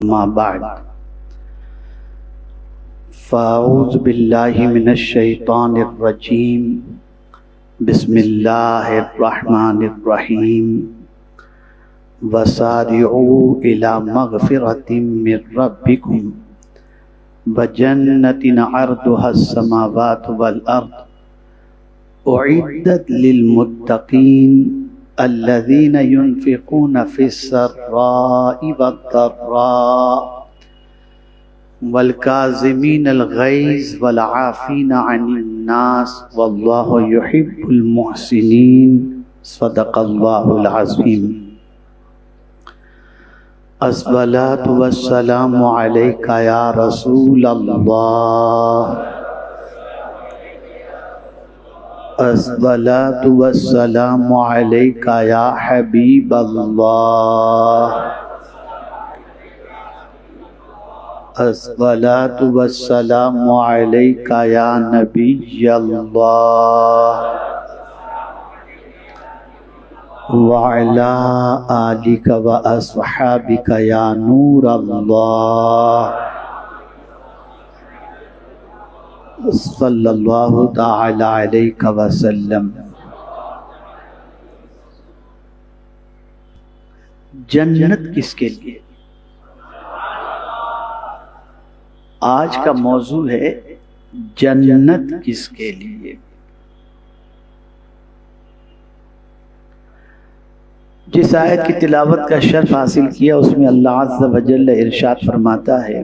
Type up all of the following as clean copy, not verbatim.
ما بعد فاعوذ باللہ من الشیطان الرجیم بسم اللہ الرحمن الرحیم وسارعوا الی مغفرۃ من ربکم وجنۃ عرضها السماوات والارض اعدت للمتقین الذين ينفقون في السراء والضراء والكاظمين الغيظ والعافين عن الناس والله يحب المحسنين صدق الله العظيم. الصلاة والسلام عليك يا رسول الله، الصلاة والسلام عليك يا حبيب الله، الصلاة والسلام عليك يا نبي الله وعلى آلك وأصحابك يا نور الله صلی اللہ تعالی علیہ وسلم. جنت کس کے لیے؟ آج کا موضوع ہے جنت کس کے لیے. جس آیت کی تلاوت کا شرف حاصل کیا اس میں اللہ عز و جل ارشاد فرماتا ہے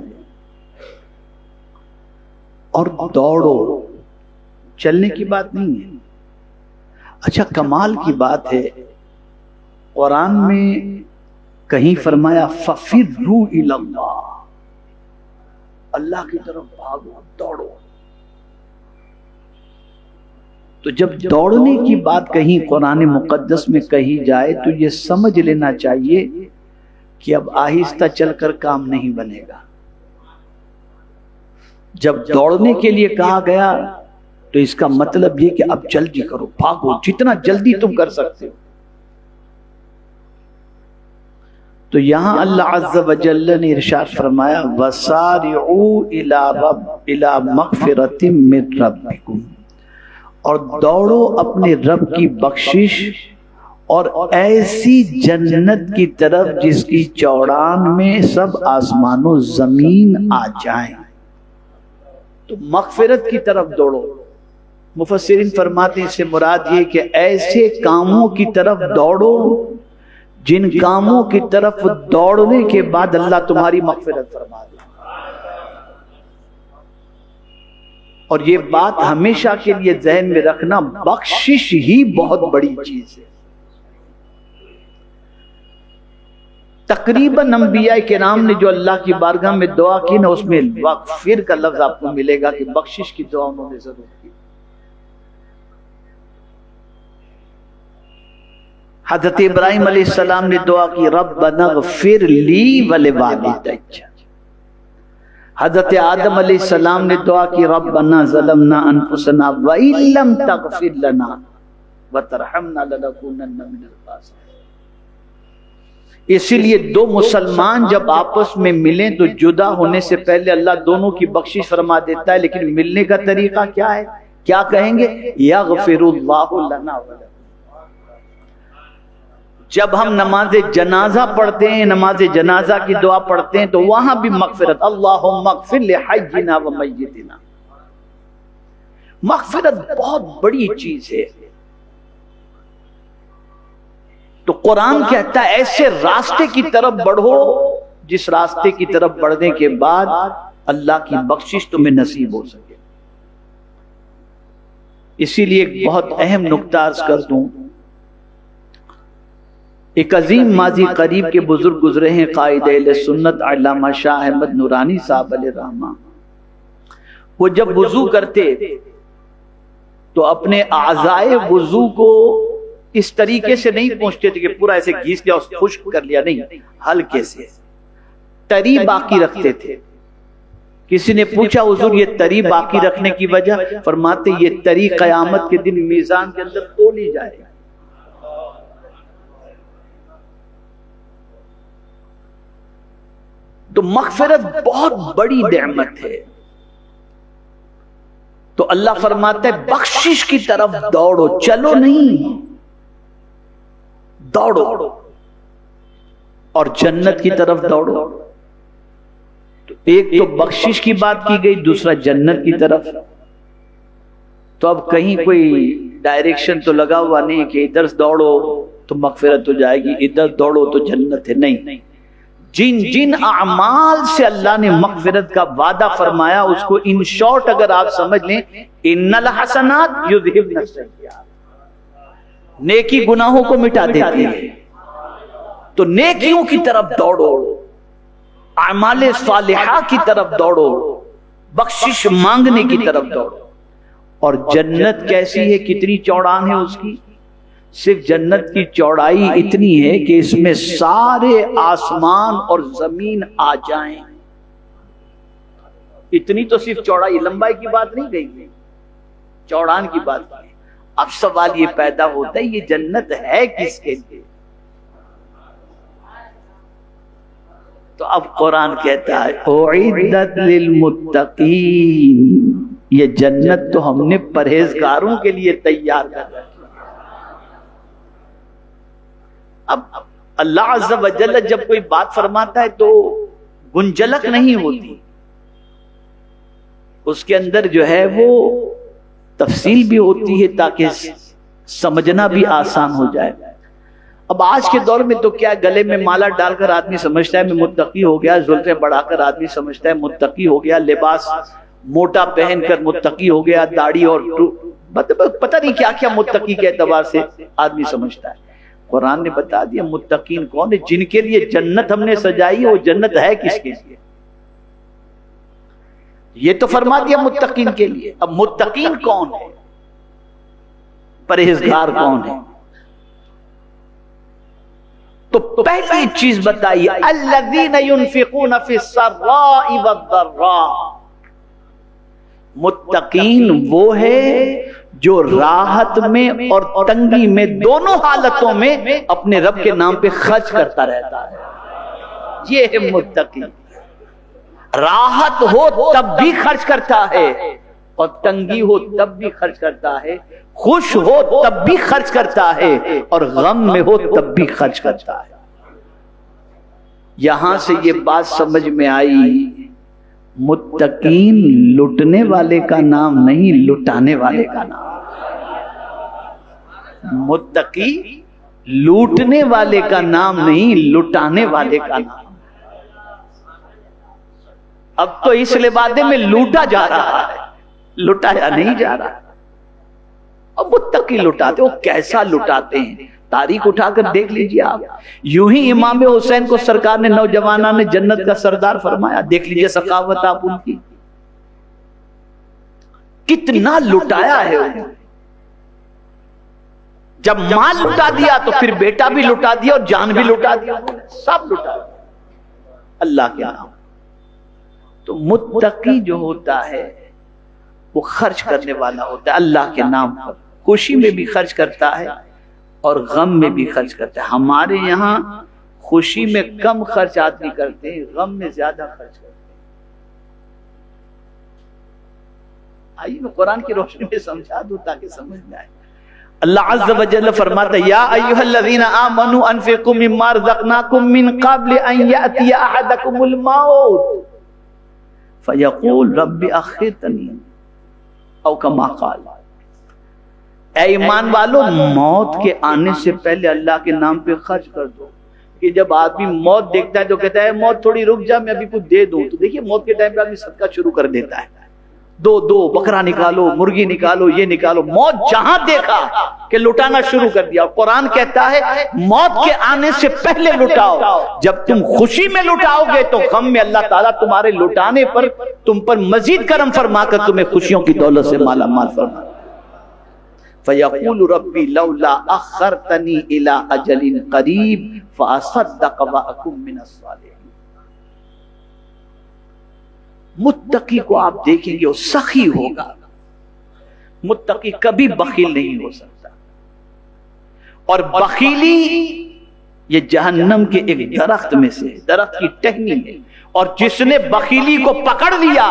اور دوڑو. چلنے کی بات نہیں ہے. اچھا کمال کی بات ہے قرآن میں کہیں فرمایا فَفِرُّوا إِلَى اللَّهِ، اللہ کی طرف بھاگو، دوڑو. تو جب دوڑنے کی بات کہیں قرآن مقدس میں کہی جائے تو یہ سمجھ لینا چاہیے کہ اب آہستہ چل کر کام نہیں بنے گا. جب دوڑنے کے لیے کہا گیا تو اس کا مطلب یہ کہ اب جلدی کرو، بھاگو جتنا جلدی تم کر سکتے ہو. تو یہاں اللہ عز و جل نے ارشاد فرمایا وَسَارِعُوا إِلَى مَغْفِرَةٍ مِّن رَبِّكُمْ، اور دوڑو اپنے رب کی بخشش اور ایسی جنت کی طرف جس کی چوڑان میں سب آسمان و زمین آ جائیں. تو مغفرت کی طرف دوڑو. مفسرین فرماتے ہیں اس سے مراد یہ کہ ایسے کاموں کی طرف دوڑو جن کاموں کی طرف دوڑنے کے بعد اللہ تمہاری مغفرت فرما دے. اور یہ بات ہمیشہ کے لیے ذہن میں رکھنا، بخشش ہی بہت بڑی چیز ہے. تقریباً انبیاء کرام نے جو اللہ کی بارگاہ میں دعا کی نا، اس میں وغفر کا لفظ آپ کو ملے گا کہ بخشش کی دعا انہوں نے ضرور کی. حضرت ابراہیم علیہ السلام نے دعا کی ربنا اغفر لی ولوالدی. حضرت آدم علیہ السلام نے دعا کی ربنا ظلمنا انفسنا وان لم تغفر لنا وترحمنا لنکونن من الخاسرین. اسی لیے دو مسلمان جب آپس میں ملیں تو جدا ہونے سے پہلے اللہ دونوں کی بخشش فرما دیتا ہے. لیکن ملنے کا طریقہ کیا ہے؟ کیا کہیں گے؟ یغفر اللہ لنا ولکم. جب ہم نماز جنازہ پڑھتے ہیں، نماز جنازہ کی دعا پڑھتے ہیں تو وہاں بھی مغفرت، اللہم اغفر لحینا و میتنا. مغفرت بہت بڑی چیز ہے. تو قرآن کہتا ہے ایسے راستے کی طرف بڑھو جس راستے کی طرف بڑھنے کے بعد اللہ کی بخشش تمہیں نصیب ہو سکے. اسی لیے ایک بہت اہم نکتہ عرض کر دوں. ایک عظیم ماضی قریب کے بزرگ گزرے ہیں، قائد اہل سنت علامہ شاہ احمد نورانی صاحب علیہ رحمہ. وہ جب وضو کرتے تو اپنے اعضائے وضو کو اس طریقے سے نہیں پہنچتے تھے کہ پورا ایسے گھیس لیا اور خشک کر لیا، نہیں، ہلکے سے تری باقی رکھتے تھے. کسی نے پوچھا حضور یہ تری باقی رکھنے کی وجہ؟ فرماتے یہ تری قیامت کے دن میزان کے اندر تولی جائے گا. تو مغفرت بہت بڑی نعمت ہے. تو اللہ فرماتا ہے بخشش کی طرف دوڑو، چلو نہیں، دوڑو، اور جنت کی طرف دوڑو. تو ایک تو بخشش کی بات کی گئی، دوسرا جنت کی طرف. تو اب کہیں کوئی ڈائریکشن تو لگا ہوا نہیں کہ ادھر دوڑو تو مغفرت ہو جائے گی، ادھر دوڑو تو جنت ہے. نہیں، جن جن اعمال سے اللہ نے مغفرت کا وعدہ فرمایا اس کو ان شارٹ اگر آپ سمجھ لیں، ان الحسنات یذہبن السیئات، نیکی گناہوں کو مٹا دیتی ہے. تو نیکیوں کی طرف دوڑو، اعمال صالحہ کی طرف دوڑو، بخشش مانگنے کی طرف دوڑو. اور جنت کیسی ہے، کتنی چوڑان ہے اس کی؟ صرف جنت کی چوڑائی اتنی ہے کہ اس میں سارے آسمان اور زمین آ جائیں. اتنی تو صرف چوڑائی، لمبائی کی بات نہیں کہی، چوڑان کی بات کی. اب سوال یہ پیدا ہوتا ہے یہ جنت ہے کس کے لیے؟ تو اب قرآن کہتا ہے اعدت للمتقین، یہ جنت تو ہم نے پرہیزگاروں کے لیے تیار کر رکھی. اب اللہ عز و جل جب کوئی بات فرماتا ہے تو گنجلک نہیں ہوتی، اس کے اندر جو ہے وہ تفصیل بھی ہوتی ہے تاکہ سمجھنا بھی آسان ہو جائے. اب آج کے دور میں تو کیا گلے میں مالا ڈال کر آدمی سمجھتا ہے میں متقی ہو گیا، زلفیں بڑھا کر آدمی سمجھتا ہے متقی ہو گیا، لباس موٹا پہن کر متقی ہو گیا، داڑھی اور پتہ نہیں کیا کیا متقی کے اعتبار سے آدمی سمجھتا ہے. قرآن نے بتا دیا متقین کون ہے، جن کے لیے جنت ہم نے سجائی ہے. وہ جنت ہے کس کے لیے؟ یہ تو فرما دیا متقین کے لیے. اب متقین کون ہے، پرہیزگار کون ہے؟ تو پہلی چیز بتائیے الذین ينفقون فی السراء والضراء. متقین وہ ہے جو راحت میں اور تنگی میں دونوں حالتوں میں اپنے رب کے نام پہ خرچ کرتا رہتا ہے. یہ ہے متقی. راحت ہو تب بھی خرچ کرتا ہے اور تنگی ہو تب بھی خرچ کرتا ہے، خوش ہو تب بھی خرچ کرتا ہے اور غم میں ہو تب بھی خرچ کرتا ہے. یہاں سے یہ بات سمجھ میں آئی متقین لٹنے والے کا نام نہیں، لٹانے والے کا نام. متقی لوٹنے والے کا نام نہیں، لٹانے والے کا نام. اب تو اس لبادے میں لوٹا جا رہا ہے، لٹایا نہیں جا رہا. اب متقی لٹاتے، وہ کیسا لٹاتے ہیں تاریخ اٹھا کر دیکھ لیجئے آپ. یوں ہی امام حسین کو سرکار نے نوجوانان نے جنت کا سردار فرمایا. دیکھ لیجئے سخاوت آپ ان کی، کتنا لٹایا ہے. جب مال لٹا دیا تو پھر بیٹا بھی لٹا دیا اور جان بھی لٹا دیا، سب لٹا دیا اللہ کے نام. تو متقی جو ہوتا ہے وہ خرچ کرنے والا ہوتا ہے اللہ کے نام پر. خوشی میں بھی خرچ کرتا ہے اور غم میں بھی خرچ کرتا ہے. ہمارے یہاں خوشی میں کم خرچ آدمی کرتے ہیں، غم میں زیادہ خرچ کرتے ہیں. آئیے میں قرآن کی روشنی میں سمجھا دوں تاکہ سمجھ میں آئے. اللہ عز و جل فرماتا ہے یا ایھا الذین آمنوا انفقوا مما رزقناکم من قبل ان یأتی احدکم الموت فیقول رب اخرتنی او کما قال. اے ایمان والو موت کے آنے سے پہلے اللہ کے نام پہ خرچ کر دو. کہ جب آدمی موت دیکھتا ہے تو کہتا ہے موت تھوڑی رک جا میں ابھی کچھ دے دوں. تو دیکھیے موت کے ٹائم پہ آدمی صدقہ شروع کر دیتا ہے، دو بکرا نکالو، مرغی نکالو، یہ نکالو. موت جہاں دیکھا کہ لٹانا شروع کر دیا. قرآن کہتا ہے موت کے آنے سے پہلے لٹاؤ. جب تم خوشی میں لٹاؤ گے تو غم میں اللہ تعالیٰ تمہارے لٹانے پر تم پر مزید کرم فرما کر تمہیں خوشیوں کی دولت سے مالا مال فرما. فَيَقُولُ رَبِّ لَوْلَا أَخَّرْتَنِي إِلَىٰ أَجَلٍ قَرِيبٍ فَأَصَدَّقَ وَأَكُن مِّنَ الصَّالِحِينَ. متقی کو آپ دیکھیں گے وہ سخی ہوگا. متقی کبھی بخیل نہیں ہو سکتا. اور بخیلی یہ جہنم کے ایک درخت میں سے، درخت کی ٹہنی ہے، اور جس نے بخیلی کو پکڑ لیا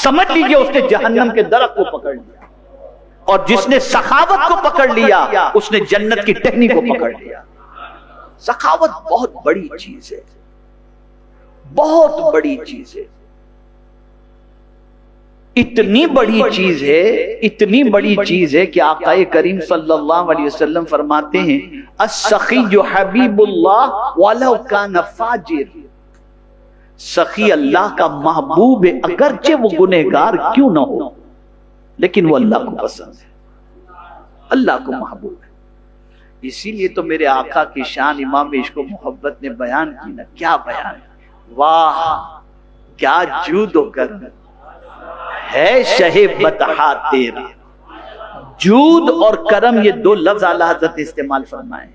سمجھ لیجئے اس نے جہنم کے درخت کو پکڑ لیا، اور جس نے سخاوت کو پکڑ لیا اس نے جنت کی ٹہنی کو پکڑ لیا۔ سخاوت بہت بڑی چیز ہے، بہت بڑی چیز ہے، اتنی بڑی چیز ہے، اتنی بڑی چیز ہے کہ آقا کریم صلی اللہ علیہ وسلم فرماتے ہیں السخی حبیب اللہ ولو کان فاجر، سخی اللہ کا محبوب ہے اگرچہ وہ گنہگار کیوں نہ ہو، لیکن وہ اللہ کو پسند ہے، اللہ کو محبوب ہے۔ اسی لیے تو میرے آقا کی شان امام عشق و محبت نے بیان کی نا، کیا بیان ہے، واہ کیا جود و کرم ہے شہ بطحا تیرا۔ جود اور کرم یہ دو لفظ اعلی حضرت استعمال فرمائے،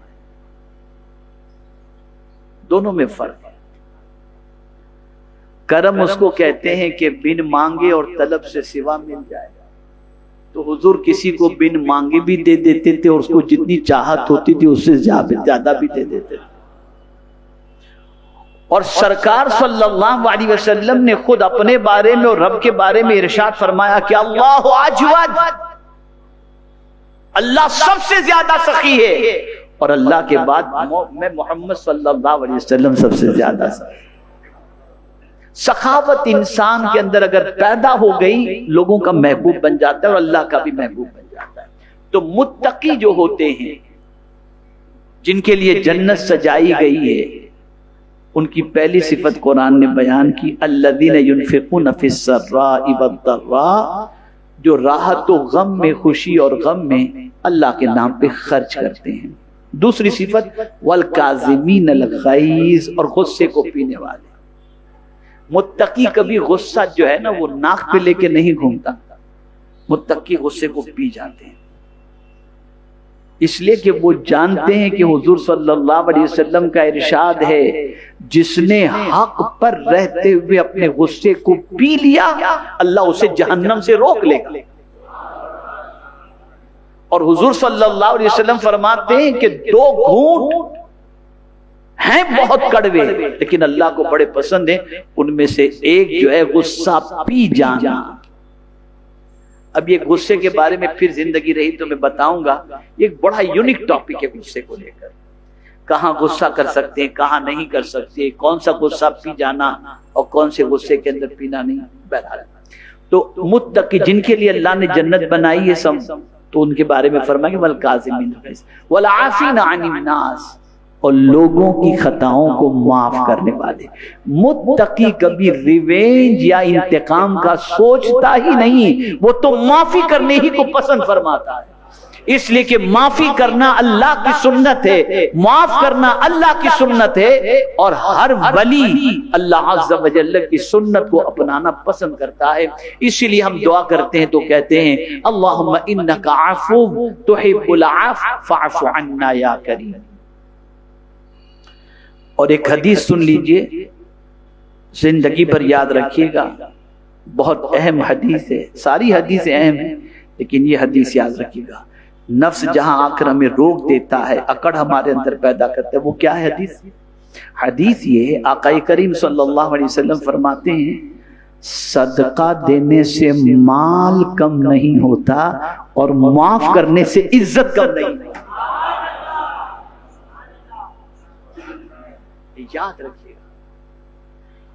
دونوں میں فرق ہے۔ کرم اس کو کہتے ہیں کہ بن مانگے اور طلب سے سوا مل جائے، تو حضور کسی کو بن مانگے بھی دے دیتے تھے اور اس کو جتنی چاہت ہوتی تھی اس سے زیادہ بھی دے دیتے تھے۔ اور سرکار صلی اللہ علیہ وسلم نے خود اپنے بارے میں اور رب کے بارے میں ارشاد فرمایا کہ اللہ اجود، اللہ سب سے زیادہ سخی ہے، اور اللہ کے بعد میں محمد صلی اللہ علیہ وسلم سب سے زیادہ سخی۔ سخاوت انسان کے اندر اگر پیدا ہو گئی لوگوں کا محبوب بن جاتا ہے اور اللہ کا بھی محبوب بن جاتا ہے۔ تو متقی جو ہوتے ہیں جن کے لیے جنت سجائی گئی ہے، ان کی پہلی صفت قرآن نے بیان کی الذین ينفقون فی السراء والضراء، جو راحت و غم میں، خوشی اور غم میں اللہ کے نام پہ خرچ کرتے ہیں۔ دوسری صفت والکاظمین الغیظ، اور غصے کو پینے والے۔ متقی کبھی غصہ جو ہے نا وہ ناک پہ لے کے نہیں گھومتا، متقی غصے کو پی جاتے ہیں، اس لیے کہ وہ جانتے ہیں کہ حضور صلی اللہ علیہ وسلم کا ارشاد ہے جس نے حق پر رہتے ہوئے اپنے غصے کو پی لیا اللہ اسے جہنم سے روک لے گا۔ اور حضور صلی اللہ علیہ وسلم فرماتے ہیں کہ دو گھونٹ ہیں بہت کڑوے لیکن اللہ کو بڑے پسند ہیں، ان میں سے ایک جو ہے غصہ پی جانا۔ اب یہ غصے کے بارے میں پھر زندگی رہی تو میں بتاؤں گا، یہ ایک بڑا یونیک ٹاپک ہے غصے کو لے کر، کہاں غصہ کر سکتے ہیں کہاں نہیں کر سکتے، کون سا غصہ پی جانا اور کون سے غصے کے اندر پینا نہیں۔ بہرحال تو متقی جن کے لیے اللہ نے جنت بنائی ہے سب، تو ان کے بارے میں فرمایا کہ والکاظمین الغیظ والعافین عن الناس، اور لوگوں کی خطاؤں کو معاف کرنے والے۔ متقی کبھی ریونج یا انتقام کا سوچتا ہی نہیں، وہ تو معافی کرنے ہی کو پسند فرماتا ہے، اس لیے کہ معافی کرنا اللہ کی سنت ہے، معاف کرنا اللہ کی سنت ہے، اور ہر ولی اللہ عز و جل کی سنت کو اپنانا پسند کرتا ہے۔ اسی لیے ہم دعا کرتے ہیں تو کہتے ہیں اللہم انک عفو تحب العفو فاعف عنا یا کریم۔ اور ایک حدیث سن لیجئے، زندگی پر یاد رکھیے گا، بہت اہم حدیث ہے، ساری حدیث اہم ہیں لیکن یہ حدیث یاد رکھیے گا۔ نفس جہاں آ کر ہمیں روک دیتا ہے، اکڑ ہمارے اندر پیدا کرتا ہے، وہ کیا ہے حدیث؟ حدیث یہ آقا کریم صلی اللہ علیہ وسلم فرماتے ہیں صدقہ دینے سے مال کم نہیں ہوتا اور معاف کرنے سے عزت کم نہیں ہوتی۔ یاد رکھیے گا۔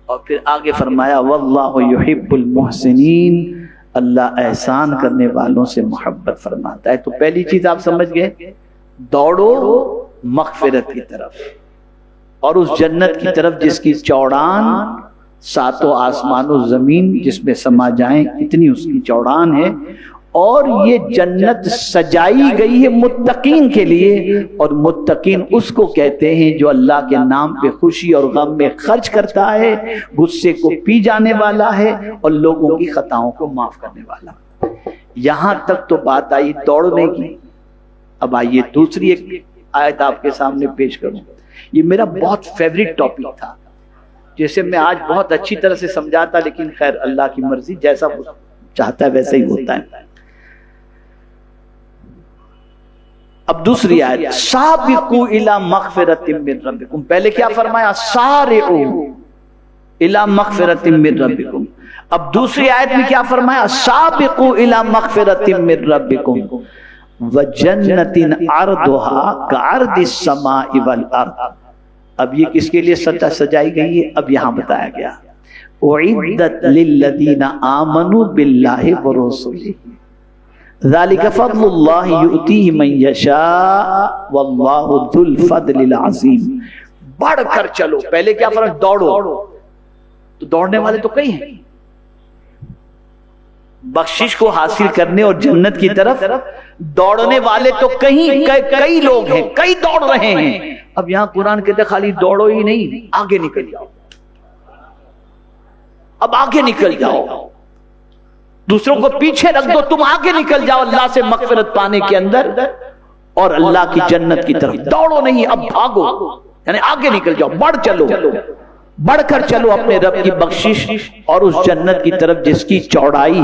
اور پھر آگے فرمایا واللہ یحب المحسنین، اللہ احسان کرنے والوں سے محبت فرماتا ہے۔ تو پہلی چیز آپ سمجھ گئے، دوڑو مغفرت کی طرف اور اس جنت کی طرف جس کی چوڑان ساتوں آسمان و زمین جس میں سما جائیں اتنی اس کی چوڑان ہے، اور یہ جنت سجائی گئی ہے متقین کے لیے، اور متقین اس کو کہتے ہیں جو اللہ کے نام پہ خوشی اور غم میں خرچ کرتا ہے، غصے کو پی جانے والا ہے اور لوگوں کی خطاؤں کو معاف کرنے والا۔ یہاں تک تو بات آئی دوڑنے کی، اب آئیے دوسری ایک آیت آپ کے سامنے پیش کروں۔ یہ میرا بہت فیوریٹ ٹاپک تھا، جیسے میں آج بہت اچھی طرح سے سمجھاتا، لیکن خیر اللہ کی مرضی، جیسا چاہتا ہے ویسا ہی ہوتا ہے۔ اب دوسری آیت سابقوا الی مغفرۃ من ربکم، پہلے کیا فرمایا؟ سارعوا الی مغفرۃ من ربکم، اب دوسری آیت میں کیا فرمایا؟ سابقوا الی مغفرۃ من ربکم وجنۃ عرضها کعرض السماء والارض۔ اب یہ کس کے لیے سجائی گئی ہے؟ اب یہاں بتایا گیا اعدت للذین آمنوا باللہ ورسلہ ذالک فضل اللہ یؤتیہ من یشاء واللہ ذو الفضل العظیم۔ بڑھ کر چلو، پہلے کیا فرمایا؟ دوڑو، تو دوڑنے والے تو کئی ہیں، بخشش کو حاصل کرنے اور جنت کی طرف دوڑنے والے تو کئی لوگ ہیں، کئی دوڑ رہے ہیں۔ اب یہاں قرآن کہتے خالی دوڑو ہی نہیں، آگے نکل جاؤ، اب آگے نکل جاؤ، دوسروں کو پیچھے رکھ دو، تم آگے نکل جاؤ اللہ سے مغفرت پانے کے اندر اور اللہ کی جنت کی طرف۔ دوڑو نہیں، اب بھاگو، یعنی آگے نکل جاؤ، بڑھ کر چلو اپنے رب کی بخشش اور اس جنت کی طرف جس کی چوڑائی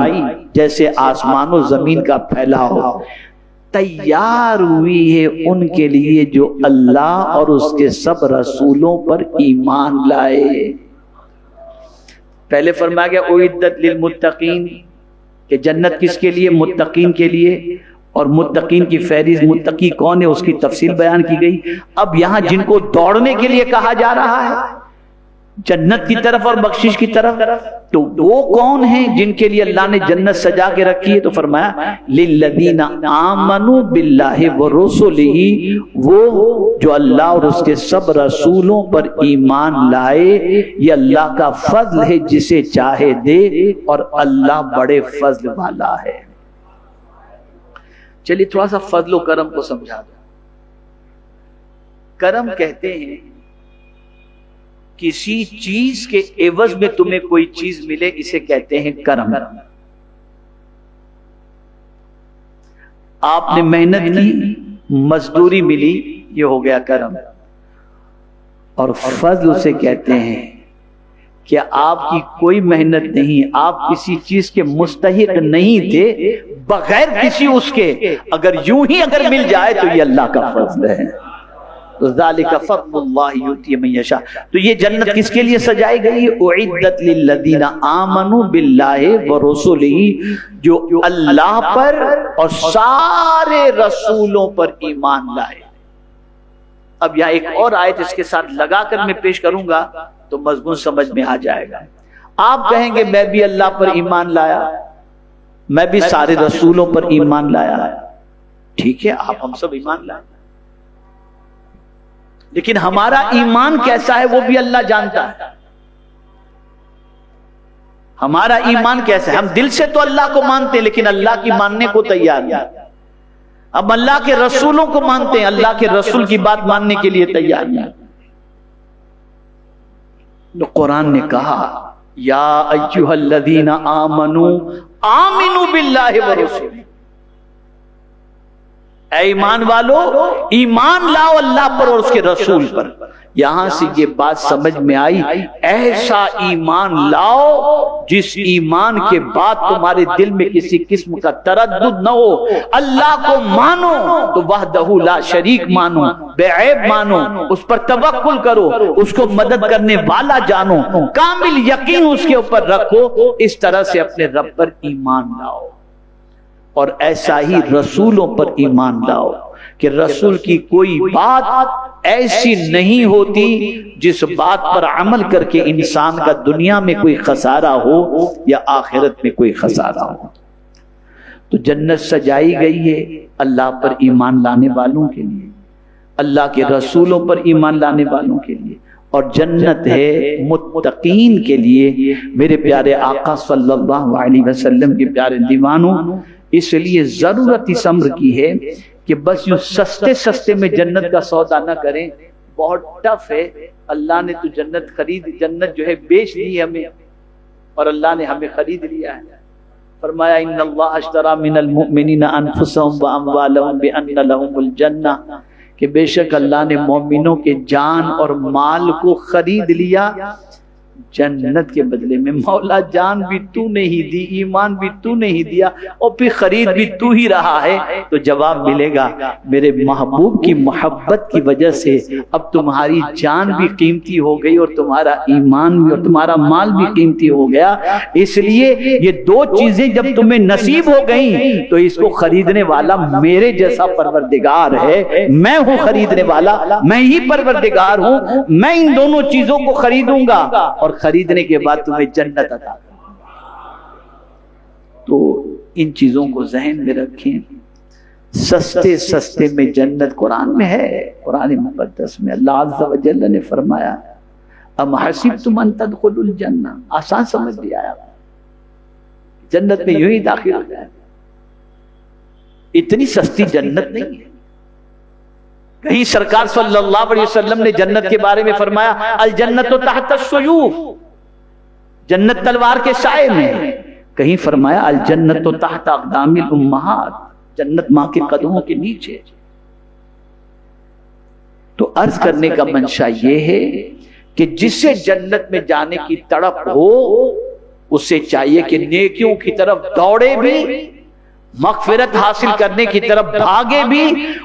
جیسے آسمان و زمین کا پھیلاؤ تیار ہوئی ہے ان کے لیے جو اللہ اور اس کے سب رسولوں پر ایمان لائے۔ پہلے فرمایا گیا اعدت للمتقین کہ جنت کس کے لیے؟ متقین کے لیے، اور متقین کی فہرست متقی کون ہے اس کی تفصیل بیان کی گئی۔ اب یہاں جن کو دوڑنے کے لیے کہا جا رہا ہے جنت کی طرف اور بخشش کی طرف، تو وہ کون ہیں جن کے لیے اللہ نے جنت سجا کے رکھی ہے؟ تو فرمایا للذین آمنوا باللہ ورسلہ، وہ جو اللہ اور اس کے سب رسولوں پر ایمان لائے، یہ اللہ کا فضل ہے جسے چاہے دے اور اللہ بڑے فضل والا ہے۔ چلیے تھوڑا سا فضل و کرم کو سمجھا دیں۔ کرم کہتے ہیں کسی چیز کے عوض میں تمہیں کوئی چیز ملے، اسے کہتے ہیں کرم۔ آپ نے محنت کی، مزدوری ملی، یہ ہو گیا کرم۔ اور فضل اسے کہتے ہیں کہ آپ کی کوئی محنت نہیں، آپ کسی چیز کے مستحق نہیں تھے، بغیر کسی اس کے اگر یوں ہی اگر مل جائے تو یہ اللہ کا فضل ہے۔ ذالک فضل اللہ یؤتی من یشاء۔ تو یہ جنت کس کے لیے سجائی گئی؟ اعدت للذین آمنوا باللہ ورسلہ، جو اللہ پر اور سارے رسولوں پر ایمان لائے۔ اب یہاں ایک اور آیت اس کے ساتھ لگا کر میں پیش کروں گا تو مضمون سمجھ میں آ جائے گا۔ آپ کہیں گے میں بھی اللہ پر ایمان لایا، میں بھی سارے رسولوں پر ایمان لایا، ٹھیک ہے، آپ ہم سب ایمان لائے، لیکن ہمارا ایمان کیسا ہے وہ بھی اللہ جانتا ہے۔ ہمارا ایمان کیسا ہے؟ ہم دل سے تو اللہ کو مانتے ہیں لیکن اللہ کی ماننے کو تیار نہیں۔ ہم اللہ کے رسولوں کو مانتے ہیں، اللہ کے رسول کی بات ماننے کے لیے تیار نہیں۔ تو قرآن نے کہا یا ایھا الذین آمنوا آمنوا باللہ ورسولہ، اے ایمان والو ایمان لاؤ اللہ پر اور اس کے رسول پر۔ یہاں سے یہ بات سمجھ میں آئی، ایسا ایمان لاؤ جس ایمان کے بعد تمہارے دل میں کسی قسم کا تردد نہ ہو۔ اللہ کو مانو تو وحدہ لا شریک مانو، بے عیب مانو، اس پر توکل کرو، اس کو مدد کرنے والا جانو، کامل یقین اس کے اوپر رکھو، اس طرح سے اپنے رب پر ایمان لاؤ۔ اور ایسا ہی رسولوں پر ایمان لاؤ کہ رسول کی کوئی بات ایسی نہیں ہوتی جس بات پر عمل کر کے انسان کا دنیا میں کوئی خسارہ ہو یا آخرت میں کوئی خسارہ ہو۔ تو جنت سجائی گئی ہے اللہ پر ایمان لانے والوں کے لیے، اللہ کے رسولوں پر ایمان لانے والوں کے لیے، اور جنت ہے متقین کے لیے۔ میرے پیارے آقا صلی اللہ علیہ وسلم کے پیارے دیوانوں، اس لیے ضرورت اس امر کی ہے کہ بس یوں سستے سستے میں جنت کا سودا نہ کریں، بہت ٹف ہے۔ اللہ نے تو جنت جو ہے بیچ دی ہمیں، اور اللہ نے ہمیں خرید لیا ہے۔ فرمایا ان اللہ اشتری من المؤمنین انفسهم واموالهم بان لهم الجنہ، کہ بے شک اللہ نے مومنوں کے جان اور مال کو خرید لیا جنت کے بدلے میں مولا جان بھی تو نے ہی دی، ایمان بھی تو نے ہی دیا، اور پھر خرید بھی تو ہی رہا ہے، تو جواب ملے گا میرے محبوب کی محبت کی وجہ سے اب تمہاری جان بھی قیمتی ہو گئی اور تمہارا ایمان بھی اور تمہارا مال بھی قیمتی ہو گیا۔ اس لیے یہ دو چیزیں جب تمہیں نصیب ہو گئیں تو اس کو خریدنے والا میرے جیسا پروردگار ہے، میں ہوں خریدنے والا، میں ہی پروردگار ہوں، میں ان دونوں چیزوں کو خریدوں گا اور خریدنے کے بعد تمہیں جنت عطا۔ تو ان چیزوں کو ذہن میں رکھیں۔ سستے سستے میں جنت قرآن میں ہے، قرآن مقدس میں اللہ عز و جل نے فرمایا ام حسبتم ان تدخلوا الجنہ، آسان سمجھ لیا جنت میں یوں ہی داخل ہو جائے، اتنی سستی جنت نہیں ہے۔ کہیں سرکار صلی اللہ علیہ وسلم نے جنت کے بارے میں فرمایا الجنت تحت السیوف، جنت تلوار کے سائے میں، کہیں فرمایا الجنت تحت اقدام الامہات، جنت ماں کے قدموں کے نیچے۔ تو عرض کرنے کا منشا یہ ہے کہ جسے جنت میں جانے کی تڑپ ہو اسے چاہیے کہ نیکیوں کی طرف دوڑے بھی، مغفرت حاصل کرنے کی طرف بھاگے بھی،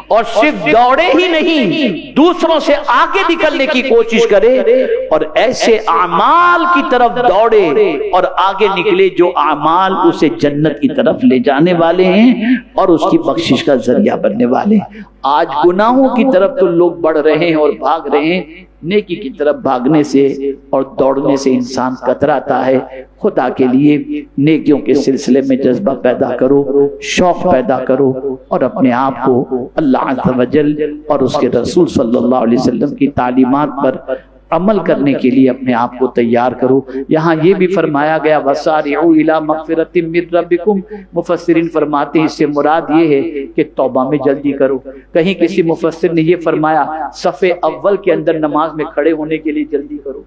اور صرف دوڑے ہی نہیں دوسروں سے آگے نکلنے کی کوشش کرے، اور ایسے اعمال کی طرف دوڑے اور آگے نکلے جو اعمال اسے جنت کی طرف لے جانے والے ہیں اور اس کی بخشش کا ذریعہ بننے والے ہیں۔ آج گناہوں کی طرف تو لوگ بڑھ رہے ہیں اور بھاگ رہے ہیں، نیکی کی طرف بھاگنے سے اور دوڑنے سے انسان کتراتا ہے۔ خدا کے لیے نیکیوں کے سلسلے میں جذبہ پیدا کرو، شوق پیدا کرو، اور اپنے آپ کو اللہ عز و جل اور اس کے رسول صلی اللہ علیہ وسلم کی تعلیمات پر عمل کرنے کے لیے اپنے آپ کو تیار کرو۔ یہاں یہ بھی فرمایا گیا وَسَارِعُوا إِلَىٰ مَغْفِرَةٍ مِّن رَبِّكُمْ، مفسرین فرماتے ہیں اس سے مراد یہ ہے کہ توبہ میں جلدی کرو۔ کہیں کسی مفسر نے یہ فرمایا صف اول کے اندر نماز میں کھڑے ہونے کے لیے جلدی کرو۔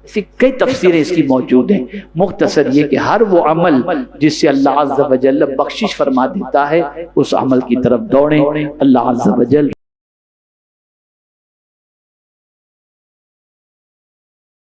اسی کئی تفسیریں اس کی موجود ہیں، مختصر یہ کہ ہر وہ عمل جس سے اللہ عز و جل بخشش فرما دیتا ہے اس عمل کی طرف دوڑیں۔ اللہ عز و جل